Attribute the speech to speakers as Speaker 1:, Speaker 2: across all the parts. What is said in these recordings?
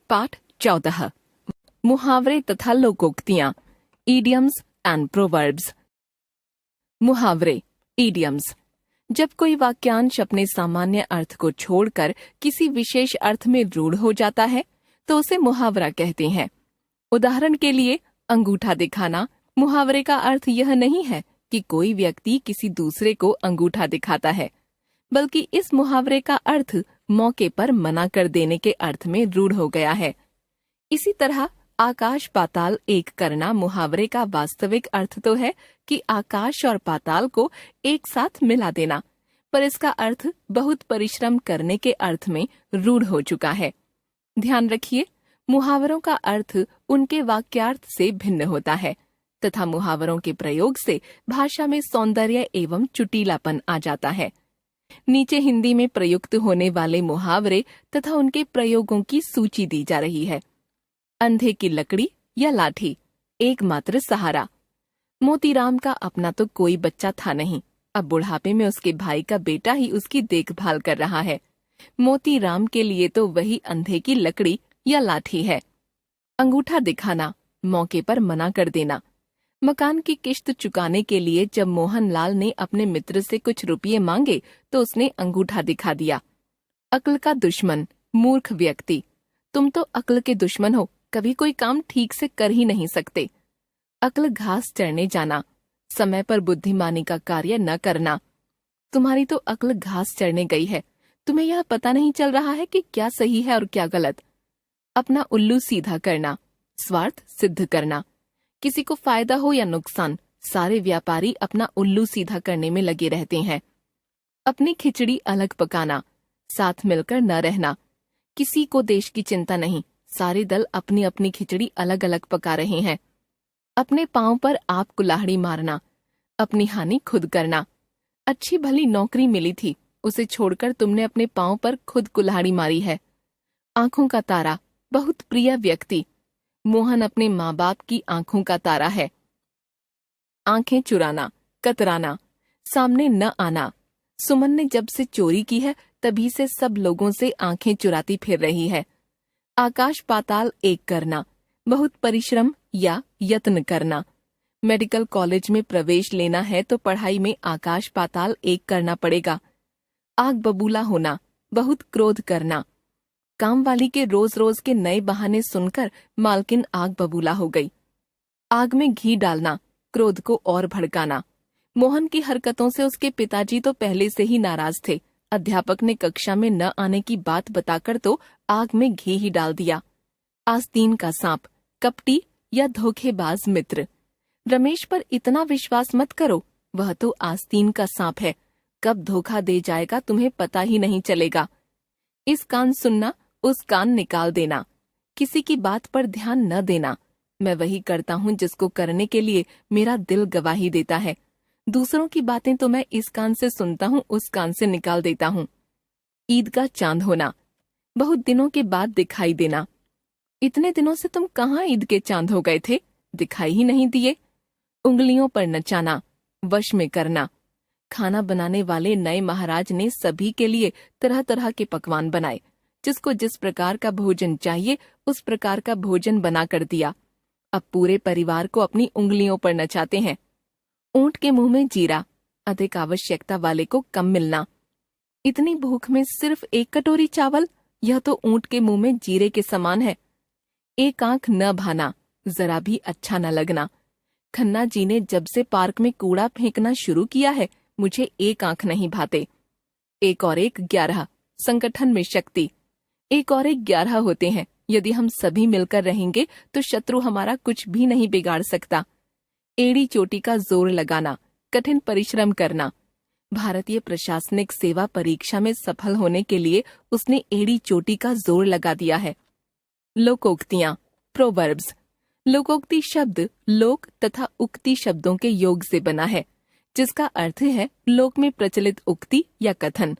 Speaker 1: पाठ 14 मुहावरे तथा लोकोक्तियां इडियम्स एंड प्रोवर्ब्स। मुहावरे इडियम्स। जब कोई वाक्यांश अपने सामान्य अर्थ को छोड़कर किसी विशेष अर्थ में रूढ़ हो जाता है तो उसे मुहावरा कहते हैं। उदाहरण के लिए अंगूठा दिखाना। मुहावरे का अर्थ यह नहीं है कि कोई व्यक्ति किसी दूसरे को अंगूठा दिखाता है, बल्कि इस मुहावरे का अर्थ मौके पर मना कर देने के अर्थ में रूढ़ हो गया है। इसी तरह आकाश पाताल एक करना मुहावरे का वास्तविक अर्थ तो है कि आकाश और पाताल को एक साथ मिला देना, पर इसका अर्थ बहुत परिश्रम करने के अर्थ में रूढ़ हो चुका है। ध्यान रखिए, मुहावरों का अर्थ उनके वाक्यार्थ से भिन्न होता है तथा मुहावरों के प्रयोग से भाषा में सौंदर्य एवं चुटीलापन आ जाता है। नीचे हिंदी में प्रयुक्त होने वाले मुहावरे तथा उनके प्रयोगों की सूची दी जा रही है। अंधे की लकड़ी या लाठी, एकमात्र सहारा। मोतीराम का अपना तो कोई बच्चा था नहीं, अब बुढ़ापे में उसके भाई का बेटा ही उसकी देखभाल कर रहा है। मोतीराम के लिए तो वही अंधे की लकड़ी या लाठी है। अंगूठा दिखाना, मौके पर मना कर देना। मकान की किश्त चुकाने के लिए जब मोहनलाल ने अपने मित्र से कुछ रुपये मांगे तो उसने अंगूठा दिखा दिया। अक्ल का दुश्मन, मूर्ख व्यक्ति। तुम तो अक्ल के दुश्मन हो, कभी कोई काम ठीक से कर ही नहीं सकते। अक्ल घास चरने जाना, समय पर बुद्धिमानी का कार्य न करना। तुम्हारी तो अक्ल घास चरने गई है, तुम्हें यह पता नहीं चल रहा है कि क्या सही है और क्या गलत। अपना उल्लू सीधा करना, स्वार्थ सिद्ध करना। किसी को फायदा हो या नुकसान, सारे व्यापारी अपना उल्लू सीधा करने में लगे रहते हैं। अपनी खिचड़ी अलग पकाना, साथ मिलकर न रहना। किसी को देश की चिंता नहीं, सारे दल अपनी अपनी खिचड़ी अलग अलग पका रहे हैं। अपने पांव पर आप कुल्हाड़ी मारना, अपनी हानि खुद करना। अच्छी भली नौकरी मिली थी, उसे छोड़कर तुमने अपने पांव पर खुद कुल्हाड़ी मारी है। आंखों का तारा, बहुत प्रिय व्यक्ति। मोहन अपने माँ बाप की आंखों का तारा है। आंखें चुराना, कतराना, सामने न आना। सुमन ने जब से चोरी की है तभी से सब लोगों से आंखें चुराती फिर रही है। आकाश पाताल एक करना, बहुत परिश्रम या यत्न करना। मेडिकल कॉलेज में प्रवेश लेना है तो पढ़ाई में आकाश पाताल एक करना पड़ेगा। आग बबूला होना, बहुत क्रोध करना। काम वाली के रोज रोज के नए बहाने सुनकर मालकिन आग बबूला हो गई। आग में घी डालना, क्रोध को और भड़काना। मोहन की हरकतों से उसके पिताजी तो पहले से ही नाराज थे। अध्यापक ने कक्षा में न आने की बात बताकर तो आग में घी ही डाल दिया। आस्तीन का सांप, कपटी या धोखेबाज मित्र। रमेश पर इतना विश्वास मत करो, वह तो आस्तीन का सांप है, कब धोखा दे जाएगा तुम्हें पता ही नहीं चलेगा। इस कान सुनना, उस कान निकाल देना। किसी की बात पर ध्यान न देना। मैं वही करता हूँ जिसको करने के लिए मेरा दिल गवाही देता है। दूसरों की बातें तो मैं इस कान से सुनता हूँ, उस कान से निकाल देता हूँ। ईद का चांद होना, बहुत दिनों के बाद दिखाई देना। इतने दिनों से तुम कहाँ ईद के चांद हो गए थे, दिखाई ही नहीं दिए। उंगलियों पर नचाना, वश में करना। खाना बनाने वाले नए महाराज ने सभी के लिए तरह तरह के पकवान बनाए। जिसको जिस प्रकार का भोजन चाहिए उस प्रकार का भोजन बना कर दिया। अब पूरे परिवार को अपनी उंगलियों पर नचाते हैं। ऊंट के मुंह में जीरा, अधिक आवश्यकता वाले को कम मिलना। इतनी भूख में सिर्फ एक कटोरी चावल, यह तो ऊंट के मुंह में जीरे के समान है। एक आंख न भाना, जरा भी अच्छा न लगना। खन्ना जी ने जब से पार्क में कूड़ा फेंकना शुरू किया है, मुझे एक आंख नहीं भाते। एक और एक 11, संगठन में शक्ति। एक और एक 11 होते हैं। यदि हम सभी मिलकर रहेंगे तो शत्रु हमारा कुछ भी नहीं बिगाड़ सकता। एड़ी चोटी का जोर लगाना, कठिन परिश्रम करना। भारतीय प्रशासनिक सेवा परीक्षा में सफल होने के लिए उसने एड़ी चोटी का जोर लगा दिया है। लोकोक्तियां, प्रोवर्ब्स। लोकोक्ति शब्द लोक तथा उक्ति शब्दों के योग से बना है, जिसका अर्थ है लोक में प्रचलित उक्ति या कथन।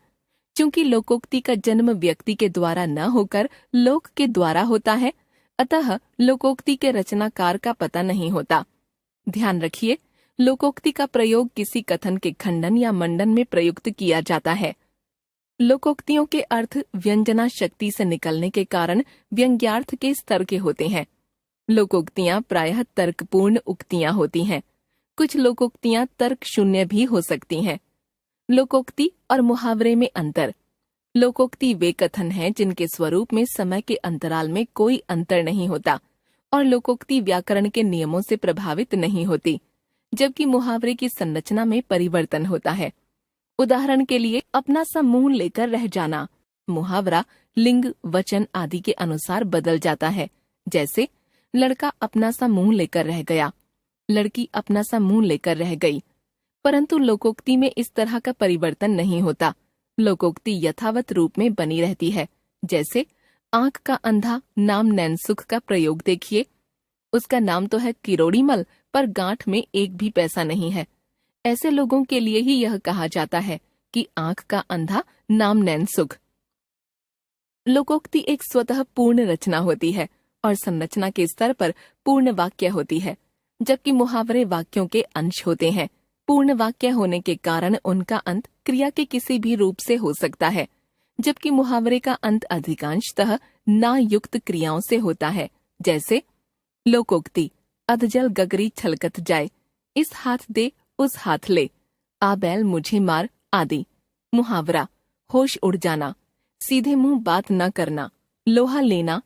Speaker 1: क्योंकि लोकोक्ति का जन्म व्यक्ति के द्वारा न होकर लोक के द्वारा होता है, अतः लोकोक्ति के रचनाकार का पता नहीं होता। ध्यान रखिए, लोकोक्ति का प्रयोग किसी कथन के खंडन या मंडन में प्रयुक्त किया जाता है। लोकोक्तियों के अर्थ व्यंजना शक्ति से निकलने के कारण व्यंग्यार्थ के स्तर के होते हैं। लोकोक्तियां प्रायः तर्कपूर्ण उक्तियां होती हैं। कुछ लोकोक्तियां तर्क शून्य भी हो सकती हैं। लोकोक्ति और मुहावरे में अंतर। लोकोक्ति वे कथन हैं जिनके स्वरूप में समय के अंतराल में कोई अंतर नहीं होता और लोकोक्ति व्याकरण के नियमों से प्रभावित नहीं होती, जबकि मुहावरे की संरचना में परिवर्तन होता है। उदाहरण के लिए अपना सा मुंह लेकर रह जाना। मुहावरा लिंग, वचन आदि के अनुसार बदल जाता है। जैसे लड़का अपना सा मुंह लेकर रह गया, लड़की अपना सा मुंह लेकर रह गई। परंतु लोकोक्ति में इस तरह का परिवर्तन नहीं होता। लोकोक्ति यथावत रूप में बनी रहती है। जैसे आंख का अंधा नाम नैनसुख का प्रयोग देखिए। उसका नाम तो है किरोड़ीमल, पर गांठ में एक भी पैसा नहीं है। ऐसे लोगों के लिए ही यह कहा जाता है कि आंख का अंधा नाम नैनसुख। लोकोक्ति एक स्वतः पूर्ण रचना होती है और संरचना के स्तर पर पूर्ण वाक्य होती है, जबकि मुहावरे वाक्यों के अंश होते हैं। पूर्ण वाक्य होने के कारण उनका अंत क्रिया के किसी भी रूप से हो सकता है, जबकि मुहावरे का अंत अधिकांशतः ना युक्त क्रियाओं से होता है। जैसे लोकोक्ति अधजल गगरी छलकत जाए, इस हाथ दे उस हाथ ले, आ बैल मुझे मार आदि। मुहावरा होश उड़ जाना, सीधे मुंह बात न करना, लोहा लेना